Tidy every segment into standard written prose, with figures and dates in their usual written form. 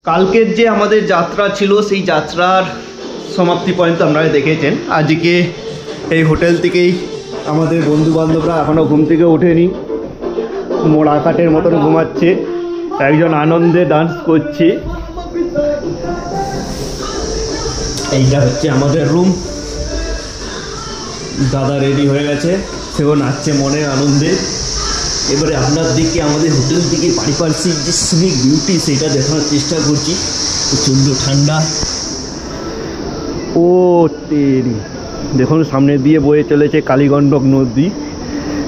কালকের যে আমাদের যাত্রা ছিল সেই যাত্রার সমাপ্তি পর্যন্ত আপনারা দেখেছেন। আজকে এই হোটেল থেকেই আমাদের বন্ধু বান্ধবরা এখনও ঘুম থেকে ওঠেনি, মোড়া কাঠের মতন ঘুমাচ্ছে, একজন আনন্দে ডান্স করছে। এইটা হচ্ছে আমাদের রুম। দাদা রেডি হয়ে গেছে, সেও নাচছে মনের আনন্দে। এবারে আপনার দিকে আমাদের হোটেল থেকে পারিপার্শ্বিক যে সিনিক বিউটি সেটা দেখানোর চেষ্টা করছি। প্রচণ্ড ঠান্ডা। ও তেরি, দেখুন সামনে দিয়ে বয়ে চলেছে কালীগণ্ডক নদী,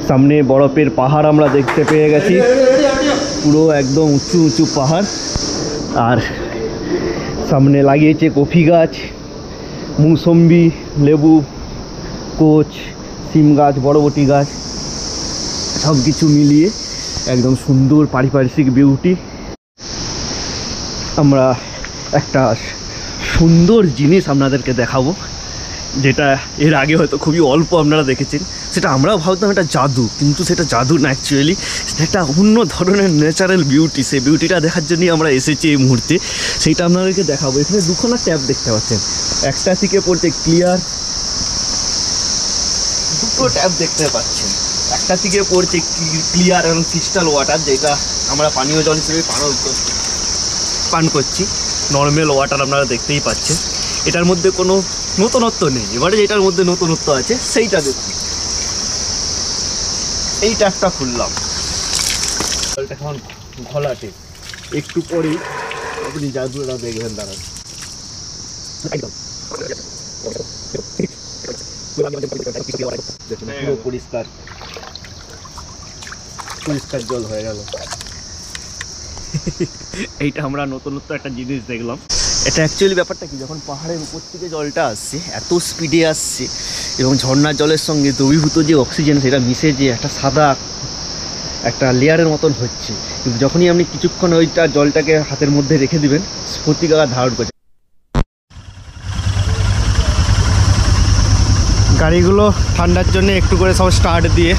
সামনে বরফের পাহাড় আমরা দেখতে পেয়ে গেছি, পুরো একদম উঁচু উঁচু পাহাড়। আর সামনে লাগিয়েছে কফি গাছ, মৌসম্বি, লেবু, কোচ, সিম গাছ, বরবটি গাছ, সব কিছু মিলিয়ে একদম সুন্দর পারিপার্শ্বিক বিউটি। আমরা একটা সুন্দর জিনিস আপনাদেরকে দেখাবো, যেটা এর আগে হয়তো খুবই অল্প আপনারা দেখেছেন। সেটা আমরাও ভাবতাম এটা জাদু, কিন্তু সেটা জাদু না, অ্যাকচুয়ালি সেটা একটা অন্য ধরনের ন্যাচারাল বিউটি। সেই বিউটিটা দেখার জন্যই আমরা এসেছি এই মুহূর্তে, সেইটা আপনাদেরকে দেখাবো। এখানে দুখানা ট্যাপ দেখতে পাচ্ছেন, একটা থেকে পড়ছে ক্লিয়ার, দুটো ট্যাপ দেখতে পাচ্ছেন, একটা থেকে পড়ছে ক্লিয়ার এবং ক্রিস্টাল ওয়াটার, যেটা আমরা পানীয় জল হিসেবে পান করছি। নর্মাল ওয়াটার আপনারা দেখতেই পাচ্ছেন, এটার মধ্যে কোনো নতুনত্ব নেই। এবারে যেটার মধ্যে নতুনত্ব আছে সেইটা দেখুন। এই ট্যাপটা খুললাম, জলটা এখন ঘোলাটে, একটু পরেই আপনি জাদুটা দেখবেন। দাঁড়ান, একদম পুরো পরিষ্কার পরিষ্কার জল হয়ে গেল। এইটা আমরা নতুনত্ব একটা জিনিস দেখলাম। এটা অ্যাকচুয়ালি ব্যাপারটা কি, যখন পাহাড়ের উপর থেকে জলটা আসছে, এত স্পিডে আসছে এবং ঝর্ণার জলের সঙ্গে দ্রবীভূত যে অক্সিজেন সেটা মিশে যে একটা সাদা একটা লেয়ারের মতন হচ্ছে, কিন্তু যখনই আপনি কিছুক্ষণ ওইটা জলটাকে হাতের মধ্যে রেখে দিবেন, স্ফটিকাকার ধারণ করছে। গাড়িগুলো ঠান্ডার জন্য একটু করে সব স্টার্ট দিয়ে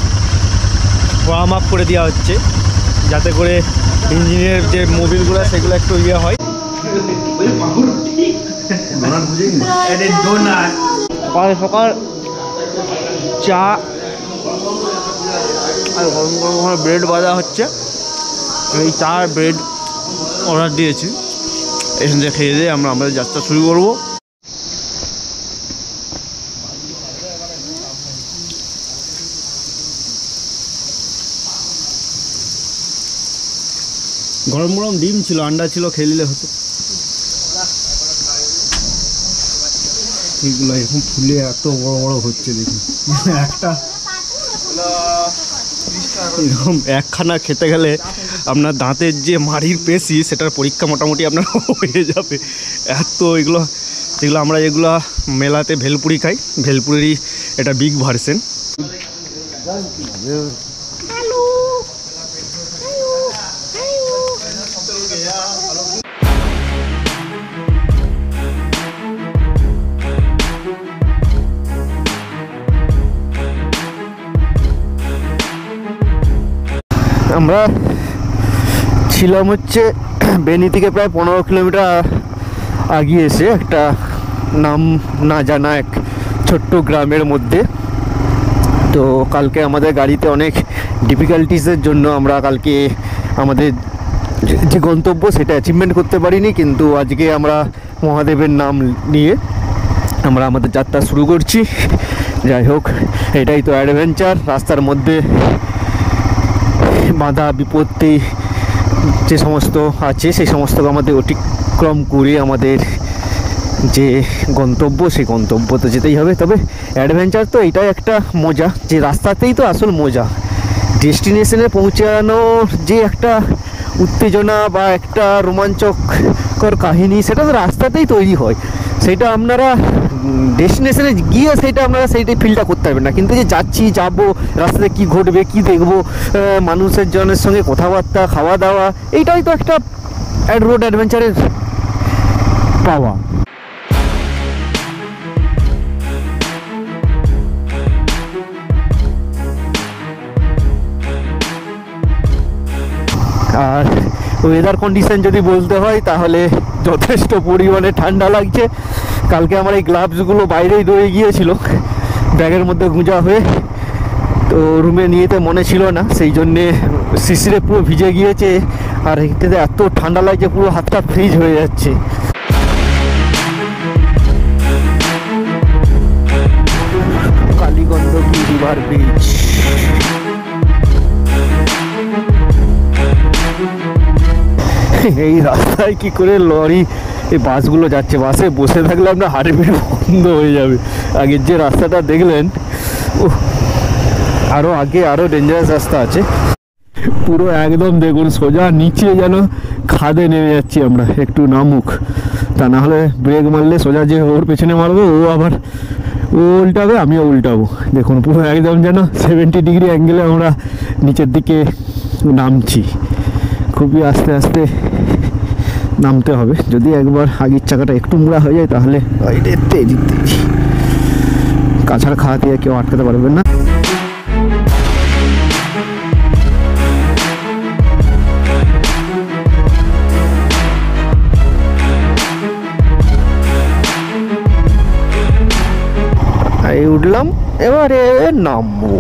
ওয়ার্ম আপ করে দেওয়া হচ্ছে, যাতে করে ইঞ্জিনের যে মোবিলগুলো সেগুলো একটু ইয়ে হয়। সকাল সকাল চা আর গরম গরম ব্রেড ভাজা হচ্ছে। এই চা আর ব্রেড অর্ডার দিয়েছি, এখান থেকে খেয়ে দিয়ে আমরা আমাদের যাত্রা শুরু করবো। গরম গরম ডিম ছিল, আন্ডা ছিল, খেয়ে নিলে হতো। এগুলো এখন ফুলে এত বড় বড় হচ্ছে দেখি, একটা এরকম একখানা খেতে গেলে আপনার দাঁতের যে মাড়ির পেশি সেটার পরীক্ষা মোটামুটি আপনার হয়ে যাবে। এত এগুলো আমরা এগুলো মেলাতে ভেলপুরি খাই, ভেলপুরিরই এটা বিগ ভার্সন। আমরা ছিলাম হচ্ছে বেনি থেকে প্রায় 15 কিলোমিটার আগিয়ে এসে একটা নাম না জানা এক ছোট্ট গ্রামের মধ্যে। তো কালকে আমাদের গাড়িতে অনেক ডিফিকাল্টিসের জন্য আমরা কালকে আমাদের যে গন্তব্য সেটা অ্যাচিভমেন্ট করতে পারিনি, কিন্তু আজকে আমরা মহাদেবের নাম নিয়ে আমরা আমাদের যাত্রা শুরু করছি। যাই হোক, এটাই তো অ্যাডভেঞ্চার। রাস্তার মধ্যে বাধা বিপত্তি যে সমস্ত আছে সেই সমস্তকে আমাদের অতিক্রম করে আমাদের যে গন্তব্য সেই গন্তব্যতে যেতেই হবে। তবে অ্যাডভেঞ্চার তো এটাই একটা মজা, যে রাস্তাতেই তো আসল মজা। ডেস্টিনেশনে পৌঁছানোর যে একটা উত্তেজনা বা একটা রোমাঞ্চকর কাহিনী সেটা তো রাস্তাতেই তৈরি হয়। সেটা আপনারা ডেস্টিনেশনে গিয়ে সেইটা আপনারা সেইটাই ফিলটা করতে পারবেন না, কিন্তু যে যাচ্ছি যাবো রাস্তাতে কী ঘটবে কী দেখবো, মানুষের জনের সঙ্গে কথাবার্তা, খাওয়া দাওয়া, এইটাই তো একটা রোড অ্যাডভেঞ্চারের পাওয়া। আর ওয়েদার কন্ডিশন যদি বলতে হয় তাহলে যথেষ্ট পরিমাণে ঠান্ডা লাগছে। কালকে আমার এই গ্লাভসগুলো বাইরেই রয়ে গিয়েছিল ব্যাগের মধ্যে গুঁজা হয়ে, তো রুমে নিয়েতে মনে ছিল না, সেই জন্যে শিশিরে পুরো ভিজে গিয়েছে। আর এটাতে এত ঠান্ডা লাগছে, পুরো হাতটা ফ্রিজ হয়ে যাচ্ছে। কালীগণ্ডকী রিভার ব্রিজ, এই রাস্তায় কি করে লরি এই বাসগুলো যাচ্ছে, বাসে বসে থাকলে আপনার হার্টবিট বন্ধ হয়ে যাবে। আগের যে রাস্তাটা দেখলেন, আরও আগে আরও ডেঞ্জারাস রাস্তা আছে। পুরো একদম দেখুন সোজা নিচে যেন খাদে নেমে যাচ্ছি আমরা, একটু নামুক, তা না হলে ব্রেক মারলে সোজা যে ওর পেছনে মারবো ও আবার ও উল্টাবে, আমিও উল্টাবো। দেখুন পুরো একদম যেন 70 ডিগ্রি অ্যাঙ্গেলে আমরা নিচের দিকে নামছি। খুবই আস্তে আস্তে নামতে হবে, যদি একবার আগের চাকাটা একটু মুড়া হয়ে যায় তাহলে তেজি তেজি কাছাড় খাওয়া দিয়ে কেউ আটকাতে পারবেন না। এই উঠলাম, এবারে নামবো।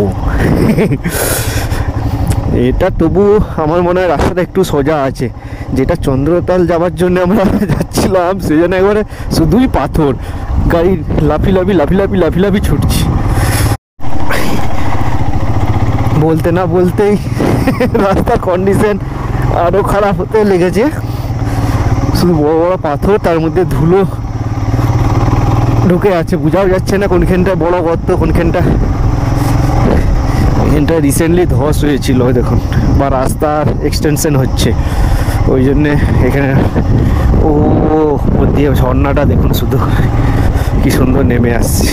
এটা তবু আমার মনে হয় রাস্তাটা একটু সোজা আছে, যেটা চন্দ্রতাল যাওয়ার জন্য আমরা যাচ্ছিলাম সেজন্য একবারে শুধুই পাথর, গাড়ি লাফি লাফি লাফি লাফি লাফি লাফি ছুটছি। বলতে না বলতেই রাস্তার কন্ডিশন আরও খারাপ হতে লেগেছে। শুধু বড় বড় পাথর, তার মধ্যে ধুলো ঢুকে আছে, বোঝাও যাচ্ছে না কোনখানটা বড় গর্ত কোনখানটা। এখানটা রিসেন্টলি ধস হয়েছিল দেখুন, বা রাস্তার এক্সটেনশন হচ্ছে, ওই জন্যে এখানে ও দিয়ে ঝর্ণাটা দেখুন শুধু কি সুন্দর নেমে আসছে।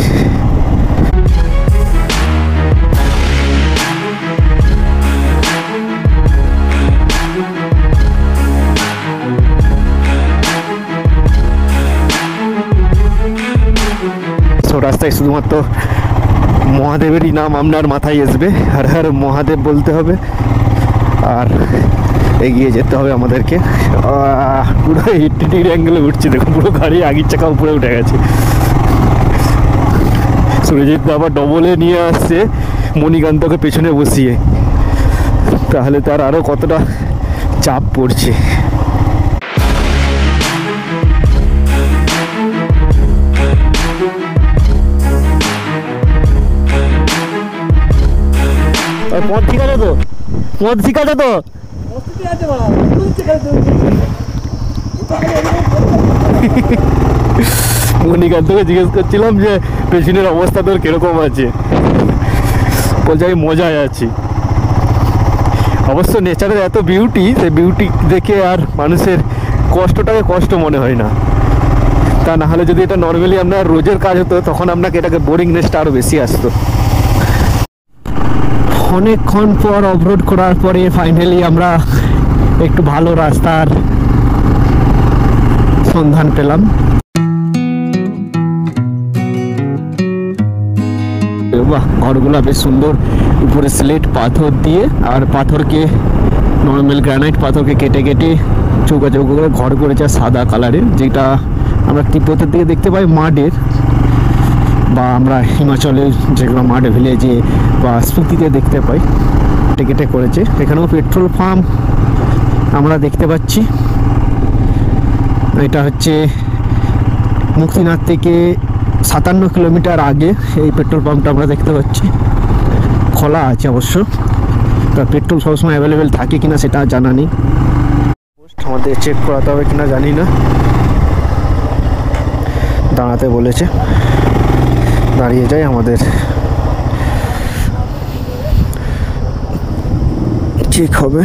রাস্তায় শুধুমাত্র মহাদেবেরই নাম আপনার মাথায় আসবে, হর হর মহাদেব বলতে হবে, আর এগিয়ে যেতে হবে আমাদেরকে। পুরো 80 ডিগ্রি অ্যাঙ্গেলে উঠছে দেখুন, পুরো গাড়ি আগের চাকা উপরে উঠে গেছে। সুরজিৎ আবার ডবলে নিয়ে আসছে মণিকান্তকে পেছনে বসিয়ে, তাহলে তার আরও কতটা চাপ পড়ছে। পথ ঠিক আছে তো, পথ ঠিক আছে তো। মণিকান্তকে জিজ্ঞেস করছিলাম যে পেছনের অবস্থা তোর কিরকম আছে, বলছে আমি মজায় আছি। অবশ্য নেচারের এত বিউটি, সেই বিউটি দেখে আর মানুষের কষ্টটাকে কষ্ট মনে হয় না। তা না হলে যদি এটা নর্মালি আপনার রোজের কাজ হতো তখন আপনাকে এটাকে বোরিংনেসটা আরও বেশি আসতো। অনেকক্ষণ পর অফরোড করার পরে ফাইনালি আমরা একটু ভালো রাস্তার সন্ধান পেলাম। বাহ, ঘরগুলো বেশ সুন্দর, উপরে স্লেট পাথর দিয়ে, আর পাথরকে নর্মাল গ্রানাইট পাথরকে কেটে কেটে চৌকা চৌকা করে ঘর করেছে সাদা কালারের, যেটা আমরা তিব্বতের দিকে দেখতে পাই মাডের, বা আমরা হিমাচলে যেগুলো মাড ভিলেজে বা স্পিতিতে দেখতে পাই, কেটে কেটে করেছে। এখানেও পেট্রোল পাম্প আমরা দেখতে পাচ্ছি। এটা হচ্ছে মুক্তিনাথ থেকে 57 কিলোমিটার আগে এই পেট্রোল পাম্পটা আমরা দেখতে পাচ্ছি। খোলা আছে অবশ্য, তা পেট্রোল সবসময় অ্যাভেলেবেল থাকে কিনা সেটা জানা নেই, আমাদের চেক করাতে হবে কিনা জানি না। দাঁড়াতে বলেছে, দাঁড়িয়ে যাই, আমাদের চেক হবে।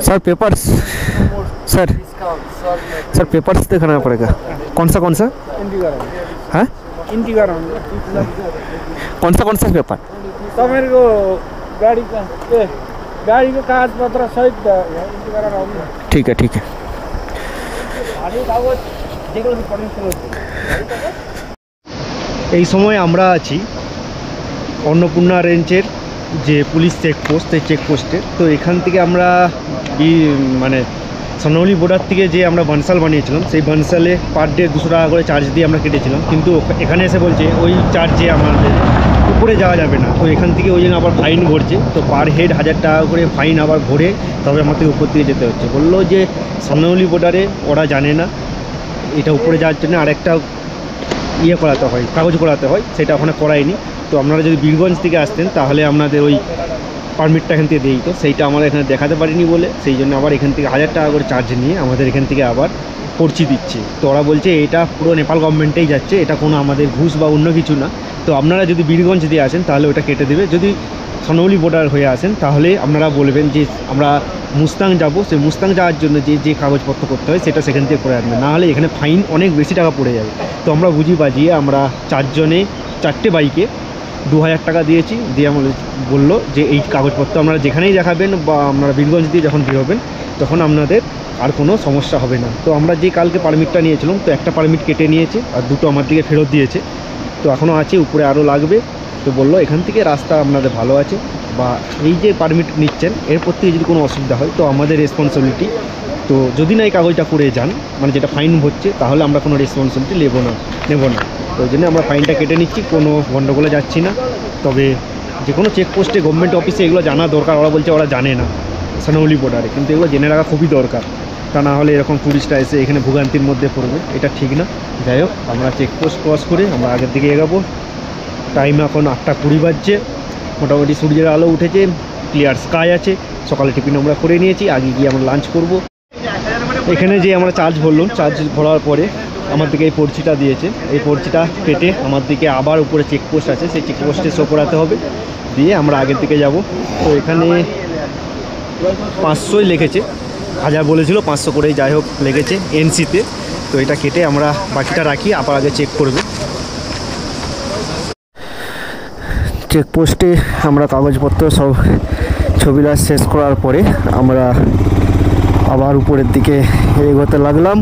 Sir papers, sir sir papers दिखाना पड़ेगा। कौन सा हाँ कौन सा पेपर? तो मेरे को गाड़ी का गाडीको कागजपत्र सहित एन्ट्री गरेर आउनु। ठीक है ठीक है। এই সময় আমরা আছি অন্নপূর্ণা রেঞ্জের যে পুলিশ চেকপোস্ট, সেই চেকপোস্টে। তো এখান থেকে আমরা মানে সনৌলি বর্ডার থেকে যে আমরা বানসাল বানিয়েছিলাম, সেই বানসালে পার ডে 200 টাকা করে চার্জ দিয়ে আমরা কেটেছিলাম। কিন্তু এখানে এসে বলছে ওই চার্জে আমাদের উপরে যাওয়া যাবে না। তো এখান থেকে ওই জন্য আবার ফাইন ভরছে। তো পার হেড 1000 টাকা করে ফাইন আবার ভরে তবে আমাদের উপর থেকে যেতে হচ্ছে। বললো যে সনৌলি বর্ডারে ওরা জানে না, এটা উপরে যাওয়ার জন্য আরেকটা ইয়ে করাতে হয়, কাগজ করাতে হয়, সেটা ওখানে করায়নি। তো আপনারা যদি বীরগঞ্জ থেকে আসতেন তাহলে আপনাদের ওই পারমিটটা এখান থেকে দিই। তো সেইটা আমরা এখানে দেখাতে পারিনি বলে সেই জন্য আবার এখান থেকে 1000 টাকা করে চার্জ নিয়ে আমাদের এখান থেকে আবার পর্চি দিচ্ছে। তো ওরা বলছে এটা পুরো নেপাল গভর্নমেন্টেই যাচ্ছে, এটা কোনো আমাদের ঘুষ বা অন্য কিছু না। তো আপনারা যদি বীরগঞ্জ দিয়ে আসেন তাহলে ওটা কেটে দেবে। যদি সনৌলি বর্ডার হয়ে আসেন তাহলে আপনারা বলবেন যে আমরা মুস্তাং যাব, সেই মুস্তাং যাওয়ার জন্য যে কাগজপত্র করতে হয় সেটা সেখান থেকে করে আনবেন, নাহলে এখানে ফাইন অনেক বেশি টাকা পড়ে যাবে। তো আমরা বুঝি বাজিয়ে আমরা 4 জনে 4টে বাইকে 2000 টাকা দিয়েছি। দিয়ে আমাদের বললো যে এই কাগজপত্র আপনারা যেখানেই দেখাবেন বা আপনারা বীরগঞ্জ দিয়ে যখন বেরোবেন তখন আপনাদের আর কোনো সমস্যা হবে না। তো আমরা যে কালকে পারমিটটা নিয়েছিলাম, তো একটা পারমিট কেটে নিয়েছে আর 2টো আমার দিকে ফেরত দিয়েছে। তো এখনও আছে, উপরে আরও লাগবে। তো বললো এখান থেকে রাস্তা আপনাদের ভালো আছে, বা এই যে পারমিট নিচ্ছেন এরপর থেকে যদি কোনো অসুবিধা হয় তো আমাদের রেসপন্সিবিলিটি। তো যদি না এই কাগজটা করে যান, মানে যেটা ফাইন হচ্ছে, তাহলে আমরা কোনো রেসপন্সিবিলিটি নেব না। তো ওই জন্য আমরা ফাইনটা কেটে নিচ্ছি, কোনো গণ্ডগোলে যাচ্ছি না। তবে যে কোনো চেকপোস্টে, গভর্নমেন্ট অফিসে এগুলো জানা দরকার। ওরা বলছে ওরা জানে না সনৌলি বর্ডারে, কিন্তু এগুলো জেনে রাখা খুবই দরকার। তা না হলে এরকম টুরিস্টরা এসে এখানে ভোগান্তির মধ্যে পড়বে, এটা ঠিক না। যাই হোক, আমরা চেকপোস্ট ক্রস করে আমরা আগের দিকে এগাবো। টাইম এখন 8টা 20 বাজছে। মোটামুটি সূর্যের আলো উঠেছে, ক্লিয়ার স্কাই আছে। সকালে টিফিন আমরা করে নিয়েছি, আগে গিয়ে আমরা লাঞ্চ করব। এখানে যে আমরা চার্জ ভরলাম, চার্জ ভরার পরে আমার দিকে এই পর্চিটা দিয়েছে। এই পর্চিটা কেটে আমার দিকে আবার উপরে চেকপোস্ট আছে, সেই চেকপোস্টে শো করাতে হবে, দিয়ে আমরা আগের দিকে যাব। তো এখানে 500ই লিখেছে, 1000 বলেছিল, 500 করেই যাই হোক লেগেছে এনসিতে। তো এটা কেটে আমরা বাকিটা রাখি, আবার আগে চেক করবে। চেকপোস্টে আমরা কাগজপত্র সব ছবিটা শেষ করার পরে আমরা আবার উপরের দিকে এগোতে লাগলাম।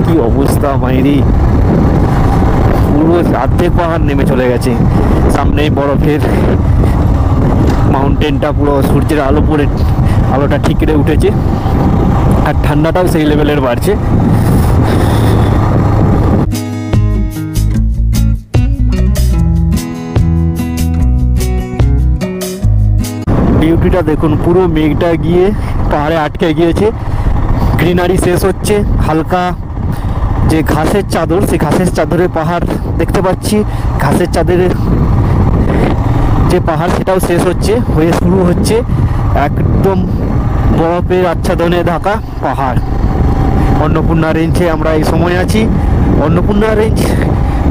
কি অবস্থা মাইরি, পুরো অর্ধেক পাহাড় নেমে চলে গেছে। সামনে বরফের মাউন্টেনটা পুরো সূর্যের আলো পড়ে আলোটা ঠিকরে উঠেছে, আর ঠান্ডাটাও সেই লেভেলের বাড়ছে। বিউটিটা দেখুন, পুরো মেঘটা গিয়ে পাহাড়ে আটকে গিয়েছে, গ্রিনারি শেষ হচ্ছে, হালকা যে ঘাসের চাদর, সেই ঘাসের চাদরে পাহাড় দেখতে পাচ্ছি। ঘাসের চাদরের যে পাহাড় সেটাও শেষ হচ্ছে, হয়ে শুরু হচ্ছে একদম বরফের আচ্ছাদনে ঢাকা পাহাড়। অন্নপূর্ণা রেঞ্জে আমরা এই সময় আছি। অন্নপূর্ণা রেঞ্জ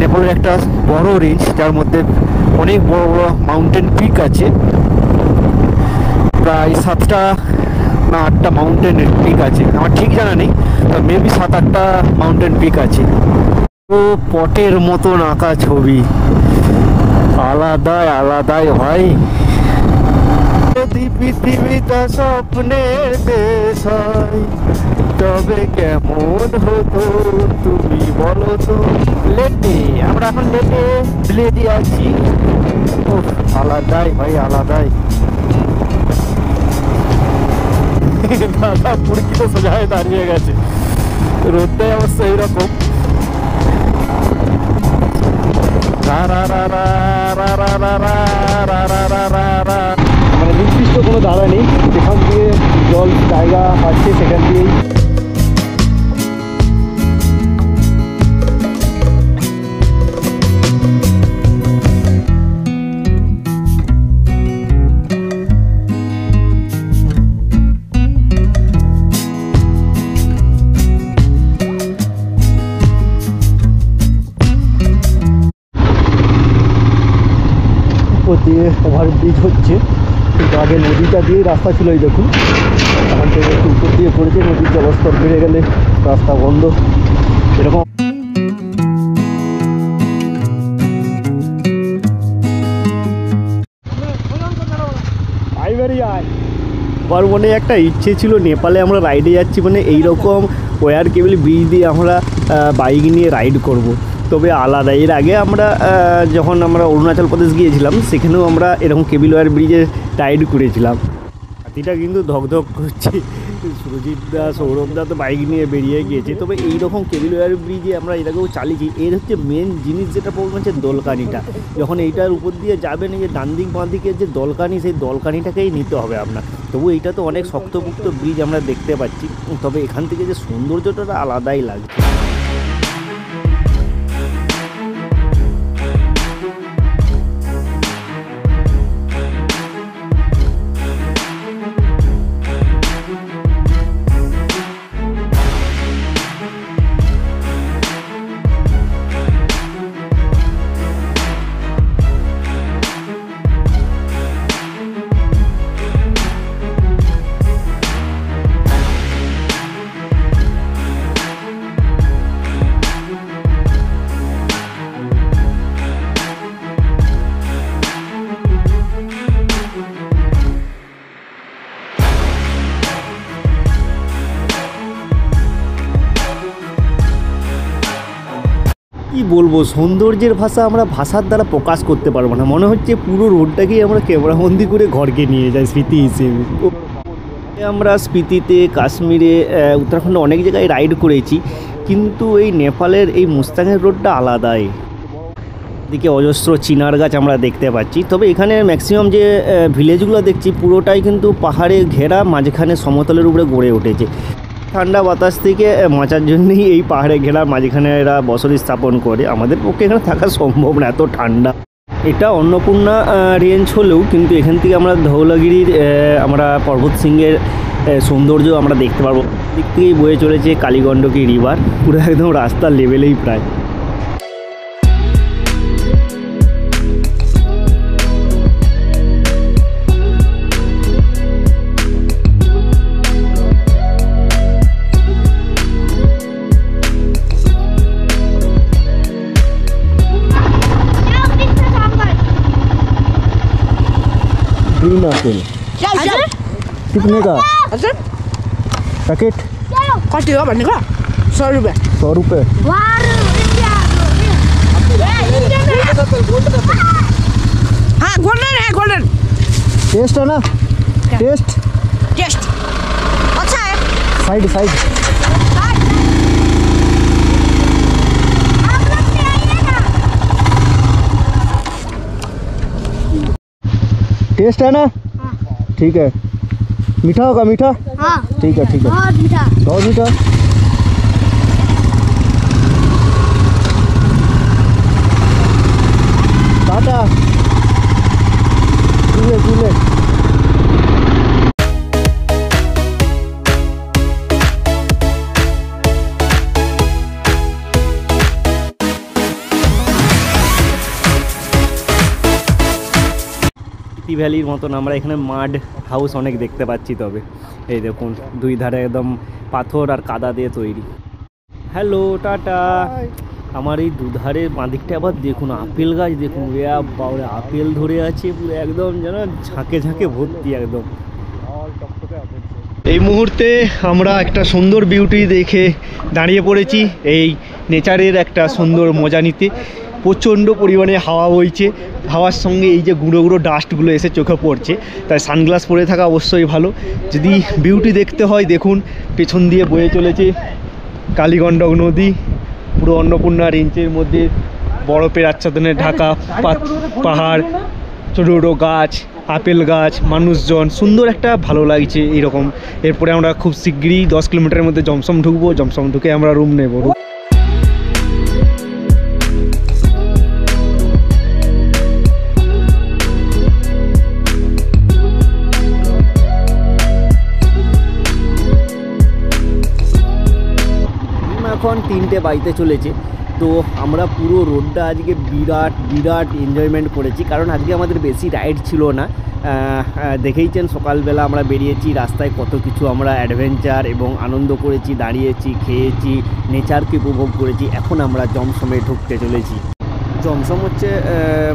নেপালের একটা বড় রেঞ্জ, যার মধ্যে অনেক বড় বড় মাউন্টেন পিক আছে। প্রায় 7টা না 8টা মাউন্টেন পিক আছে, আমার ঠিক জানা নেই, তো মেবি 7-8টা মাউন্টেন পিক আছে। ও পটের মতন আঁকা ছবি, আলাদাই আলাদাই ভাই। যদি পৃথিবীটা স্বপ্নের দেশ হয় তবে কেমন হতো তুমি বলো তো। লেটে আমরা এখন লেটে ব্লেডে আছি, আলাদাই ভাই আলাদাই। দাদা পুরকি তো সোজায় দাঁড়িয়ে গেছে, রোদটাই অবশ্য এইরকম। মানে নির্দিষ্ট কোনো ধারা নেই, যেখান দিয়ে জল জায়গা আছে সেখান দিয়েই। দিয়ে ওভারব্রিজ হচ্ছে, কিন্তু আগে নদীটা দিয়েই রাস্তা ছিল, এই দেখুন এখান থেকে একটু উপর দিয়ে পড়েছে, নদীর জলস্তর বেড়ে গেলে রাস্তা বন্ধ এরকম। আমার মনে একটা ইচ্ছে ছিল নেপালে আমরা রাইডে যাচ্ছি, মানে এইরকম ওয়্যার কেবল ব্রিজ দিয়ে আমরা বাইক নিয়ে রাইড করব। তবে আলাদা, এর আগে আমরা যখন আমরা অরুণাচল প্রদেশ গিয়েছিলাম সেখানেও আমরা এরকম কেবল ওয়্যার ব্রিজে রাইড করেছিলাম। হাতিটা কিন্তু ধকধক করছে, সুরজিৎ দা সৌরভ দা তো বাইক নিয়ে বেরিয়ে গিয়েছে। তবে এইরকম কেবল ওয়্যার ব্রিজে আমরা এর আগেও চালিয়েছি। এর হচ্ছে মেন জিনিস যেটা প্রবলেম হচ্ছে দোলকানিটা। যখন এইটার উপর দিয়ে যাবেন, এই যে ডান দিক বাঁ দিকের যে দোলকানি, সেই দোলকানিটাকেই নিতে হবে আপনার। তবু এইটা তো অনেক শক্তপুক্ত ব্রিজ আমরা দেখতে পাচ্ছি, তবে এখান থেকে যে সৌন্দর্যটা আলাদাই লাগছে। কি বলবো, সৌন্দর্যের ভাষা আমরা ভাষার দ্বারা প্রকাশ করতে পারবো না। মনে হচ্ছে পুরো রোডটাকেই আমরা ক্যামেরাবন্দি করে ঘরকে নিয়ে যাই স্মৃতি হিসেবে। আমরা স্পিতিতে, কাশ্মীরে, উত্তরাখণ্ডে অনেক জায়গায় রাইড করেছি, কিন্তু এই নেপালের এই মুস্তাঙের রোডটা আলাদাই। দিকে অজস্র চিনার গাছ আমরা দেখতে পাচ্ছি। তবে এখানে ম্যাক্সিমাম যে ভিলেজগুলো দেখছি পুরোটাই কিন্তু পাহাড়ে ঘেরা, মাঝখানে সমতলের উপরে গড়ে উঠেছে। ঠান্ডা বাতাস থেকে বাঁচার জন্যই এই পাহাড়ে ঘেরা মাঝখানে এরা বসতি স্থাপন করে। আমাদের পক্ষে এখানে থাকা সম্ভব না, এত ঠান্ডা। এটা অন্নপূর্ণা রেঞ্জ হলেও কিন্তু এখান থেকে আমরা ধৌলাগিরির আমরা পর্বত সিংহের সৌন্দর্য আমরা দেখতে পারবো। দিক থেকেই বয়ে চলেছে কালীগণ্ডকী রিভার, পুরো একদম রাস্তার লেভেলেই প্রায়। ग्रीन एप्पल कितने का पैकेट? कति हो भनेको? 100 रुपियाँ। 100 रुपये। हाँ गोल्डन है, गोल्डन। टेस्ट है ना? टेस्ट टेस्ट अच्छा है। साइड साइड टेस्ट है ना? हाँ। ठीक है। मीठा होगा? मीठा? हाँ। ठीक है ठीक है। बहुत मीठा। बहुत मीठा। टाटा। कूले कूले। ভ্যালির মতন আমরা এখানে মাড হাউস অনেক দেখতে পাচ্ছি। তবে এই দেখুন দুই ধারে একদম পাথর আর কাদা দিয়ে তৈরি। Hello tata. আমার এই দুধারে বাঁদিকটা আবার দেখুন আপেল গাছ, দেখুন বাউরে আপেল ধরে আছে পুরো একদম যেন ঝাঁকে ঝাঁকে ভর্তি একদম। এই মুহূর্তে আমরা একটা সুন্দর বিউটি দেখে দাঁড়িয়ে পড়েছি এই নেচারের একটা সুন্দর মজা নিতে। প্রচণ্ড পরিমাণে হাওয়া বইছে, হাওয়ার সঙ্গে এই যে গুঁড়ো গুঁড়ো ডাস্টগুলো এসে চোখে পড়ছে, তাই সানগ্লাস পরে থাকা অবশ্যই ভালো। যদি বিউটি দেখতে হয় দেখুন পেছন দিয়ে বয়ে চলেছে কালীগণ্ডক নদী, পুরো অন্নপূর্ণা রেঞ্জের মধ্যে বরফের আচ্ছাদনে ঢাকা পাহাড়, ছোটো ছোটো গাছ, আপেল গাছ, মানুষজন, সুন্দর একটা ভালো লাগছে এইরকম। এরপরে আমরা খুব শীঘ্রই 10 কিলোমিটারের মধ্যে জমসম ঢুকবো, জমসম ঢুকে আমরা রুম নেব। এখন 3টে বাজতে চলেছে। তো আমরা পুরো রোডটা আজকে বিরাট বিরাট এনজয়মেন্ট করেছি, কারণ আজকে আমাদের বেশি রাইড ছিল না। দেখেইছেন সকালবেলা আমরা বেরিয়েছি, রাস্তায় কত কিছু আমরা অ্যাডভেঞ্চার এবং আনন্দ করেছি, দাঁড়িয়েছি, খেয়েছি, নেচারকে উপভোগ করেছি। এখন আমরা জমসমে ঢুকতে চলেছি। জমসম হচ্ছে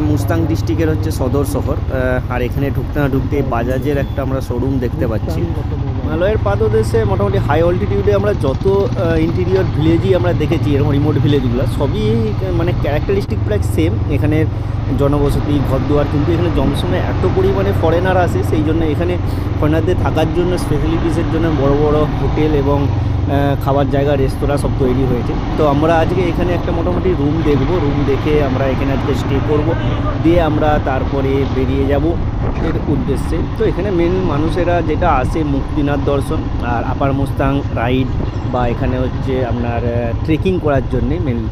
মুস্তাং ডিস্ট্রিক্টের হচ্ছে সদর শহর। আর এখানে ঢুকতে না ঢুকতে বাজাজের একটা আমরা শোরুম দেখতে পাচ্ছি। হিমালয়ের পাদদেশে মোটামুটি হাই অল্টিটিউডে আমরা যত ইন্টেরিয়র ভিলেজই আমরা দেখেছি, এরকম রিমোট ভিলেজগুলো সবই মানে ক্যারেক্টারিস্টিক প্রায় সেম। এখানের জনবসতি, ঘরদুয়ার, কিন্তু এখানে জমসমে এত পরিমাণে ফরেনার আসে, সেই জন্য এখানে ফরেনারদের থাকার জন্য স্পেশালিটিসের জন্য বড় বড় হোটেল এবং খাবার জায়গা, রেস্তোরাঁ সব তৈরি হয়েছে। তো আমরা আজকে এখানে একটা মোটামুটি রুম দেখব, রুম দেখে আমরা এখানে আজকে স্টে করব, দিয়ে আমরা তারপরে বেরিয়ে যাব এর উদ্দেশ্যে। তো এখানে মেন মানুষেরা যেটা আসে মুক্তিনাথ দর্শন আর আপার মুস্তাং রাইড, বা এখানে হচ্ছে আপনার ট্রেকিং করার জন্যে মেনলি।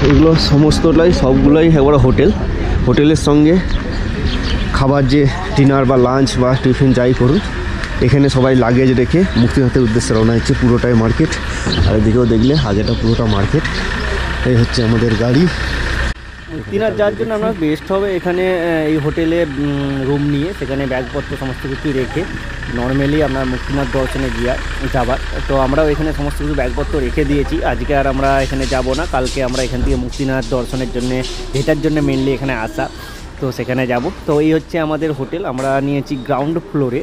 এগুলো সমস্তটাই সবগুলোই একবার হোটেল, হোটেলের সঙ্গে খাবার, যে ডিনার বা লাঞ্চ বা টিফিন যাই করুন, এখানে সবাই লাগেজ রেখে মুক্তিনাথের উদ্দেশ্যে রওনা হচ্ছে। পুরোটাই মার্কেট, আর এদিকেও দেখলে আগেটা পুরোটা মার্কেট। এই হচ্ছে আমাদের গাড়ি। মুক্তিনাথ যাওয়ার জন্য আমরা বেস্ট হবে এখানে এই হোটেলে রুম নিয়ে, সেখানে ব্যাগপত্র সমস্ত কিছু রেখে নর্মালি আপনার মুক্তিনাথ দর্শনে যাবার। তো আমরাও এখানে সমস্ত কিছু ব্যাগপত্র রেখে দিয়েছি। আজকে আর আমরা এখানে যাব না, কালকে আমরা এখান থেকে মুক্তিনাথ দর্শনের জন্যে, এটার জন্য মেনলি এখানে আসা, তো সেখানে যাব। তো এই হচ্ছে আমাদের হোটেল, আমরা নিয়েছি গ্রাউন্ড ফ্লোরে।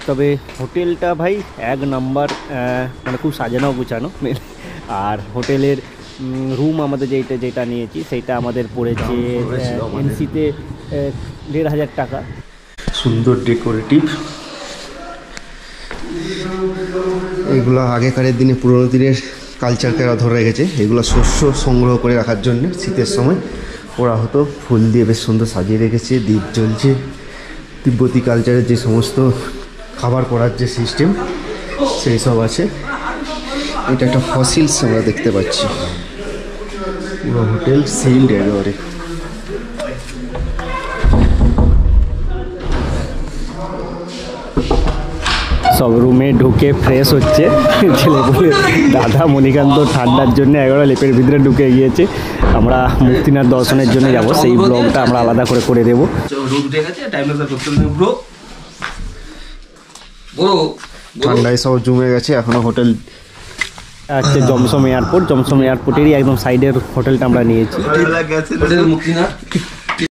তবে হোটেলটা ভাই এক নাম্বার, মানে খুব সাজানো গুছানো। আর হোটেলের রুম আমাদের যেটা নিয়েছি সেইটা আমাদের পড়েছে এনসিতে 1,500 টাকা। সুন্দর ডেকোরেটিভ, এগুলো আগেকারের দিনে পুরোনো দিনের কালচারকে ধরে রেখেছে। এগুলো শস্য সংগ্রহ করে রাখার জন্য শীতের সময় ওরা হতো, ফুল দিয়ে বেশ সুন্দর সাজিয়ে রেখেছে, দ্বীপ জ্বলছে। তিব্বতী কালচারের যে সমস্ত খাবার করার যে সিস্টেম সেই সব আছে। এটা একটা ফসিলস আমরা দেখতে পাচ্ছি। পুরো হোটেল সিল্ড একেবারে। সব রুমে ঢুকে ফ্রেশ হচ্ছে ছেলেপুলে। দাদা মণিকান্ত ঠান্ডার জন্য এগারো লেপের ভিতরে ঢুকে গিয়েছে। আমরা মুক্তিনাথ দর্শনের জন্য যাব, সেই ব্লগটা আমরা আলাদা করে দেবো। ঠান্ডায় সব জমে গেছে। এখনো হোটেল হচ্ছে জমসম এয়ারপোর্ট, জমসম এয়ারপোর্টেরই একদম সাইডের হোটেলটা আমরা নিয়েছি।